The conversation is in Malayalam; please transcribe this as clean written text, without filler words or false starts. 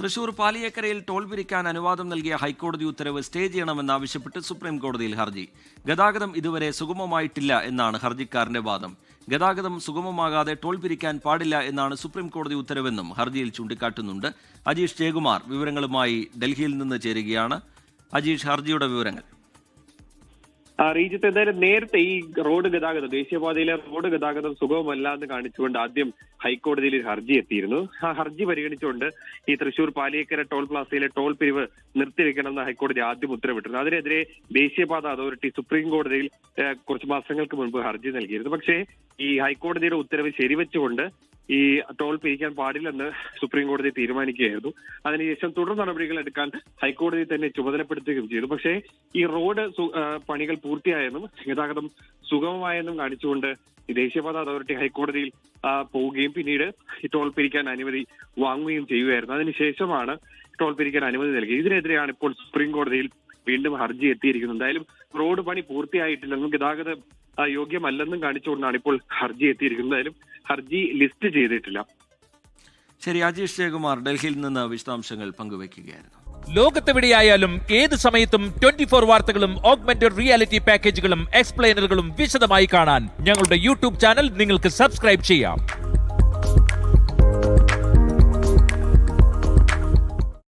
തൃശൂർ പാലിയേക്കരയിൽ ടോൾ പിരിക്കാൻ അനുവാദം നൽകിയ ഹൈക്കോടതി ഉത്തരവ് സ്റ്റേ ചെയ്യണമെന്നാവശ്യപ്പെട്ട് സുപ്രീം കോടതിയിൽ ഹർജി. ഗതാഗതം ഇതുവരെ സുഗമമായിട്ടില്ല എന്നാണ് ഹർജിക്കാരന്റെ വാദം. ഗതാഗതം സുഗമമാകാതെ ടോൾ പിരിക്കാൻ പാടില്ല എന്നാണ് സുപ്രീം കോടതി ഉത്തരവെന്നും ഹർജിയിൽ ചൂണ്ടിക്കാട്ടുന്നുണ്ട്. അജീഷ് ജയകുമാർ വിവരങ്ങളുമായി ഡൽഹിയിൽ നിന്ന് ചേരുകയാണ്. അജീഷ്, ഹർജിയുടെ വിവരങ്ങൾ. റീജിത്ത്, എന്തായാലും നേരത്തെ ഈ റോഡ് ഗതാഗതം, ദേശീയപാതയിലെ റോഡ് ഗതാഗതം സുഗമമല്ല എന്ന് കാണിച്ചുകൊണ്ട് ആദ്യം ഹൈക്കോടതിയിൽ ഒരു ഹർജി എത്തിയിരുന്നു. ആ ഹർജി പരിഗണിച്ചുകൊണ്ട് ഈ തൃശൂർ പാലിയേക്കര ടോൾ പ്ലാസയിലെ ടോൾ പിരിവ് നിർത്തിവെക്കണമെന്ന് ഹൈക്കോടതി ആദ്യം ഉത്തരവിട്ടിരുന്നു. അതിനെതിരെ ദേശീയപാത അതോറിറ്റി സുപ്രീം കോടതിയിൽ കുറച്ച് മാസങ്ങൾക്ക് മുൻപ് ഹർജി നൽകിയിരുന്നു. പക്ഷേ ഈ ഹൈക്കോടതിയുടെ ഉത്തരവ് ശരിവെച്ചുകൊണ്ട് ഈ ടോൾ പിരിക്കാൻ പാടില്ലെന്ന് സുപ്രീം കോടതി തീരുമാനിക്കുകയായിരുന്നു. അതിനുശേഷം തുടർ നടപടികൾ എടുക്കാൻ ഹൈക്കോടതി തന്നെ ചുമതലപ്പെടുത്തുകയും ചെയ്തു. പക്ഷേ ഈ റോഡ് പണികൾ പൂർത്തിയായെന്നും ഗതാഗതം സുഗമമായെന്നും കാണിച്ചുകൊണ്ട് ഈ ദേശീയപാത അതോറിറ്റി ഹൈക്കോടതിയിൽ പോവുകയും പിന്നീട് ഈ ടോൾ പിരിക്കാൻ അനുമതി വാങ്ങുകയും ചെയ്യുകയായിരുന്നു. അതിനുശേഷമാണ് ടോൾ പിരിക്കാൻ അനുമതി നൽകിയത്. ഇതിനെതിരെയാണ് ഇപ്പോൾ സുപ്രീം കോടതിയിൽ വീണ്ടും ഹർജി എത്തിയിരിക്കുന്നത്. എന്തായാലും റോഡ് പണി പൂർത്തിയായിട്ടില്ലെന്നും ഗതാഗതം യോഗ്യമല്ലെന്നും കാണിച്ചുകൊണ്ടാണ് ഇപ്പോൾ ഹർജി എത്തിയിരിക്കുന്നത്. എന്തായാലും ഹർജി ലിസ്റ്റ് ചെയ്തിട്ടില്ല. ശരി, അജീഷ് ജയകുമാർ ഡൽഹിയിൽ നിന്ന് വിശദാംശങ്ങൾ പങ്കുവയ്ക്കുകയായിരുന്നു. ലോകത്തെവിടെയായാലും ഏത് സമയത്തും 24 വാർത്തകളും ഓഗ്മെന്റഡ് റിയാലിറ്റി പാക്കേജുകളും എക്സ്പ്ലെയിനറുകളും വിശദമായി കാണാൻ ഞങ്ങളുടെ യൂട്യൂബ് ചാനൽ നിങ്ങൾക്ക് സബ്സ്ക്രൈബ് ചെയ്യാം.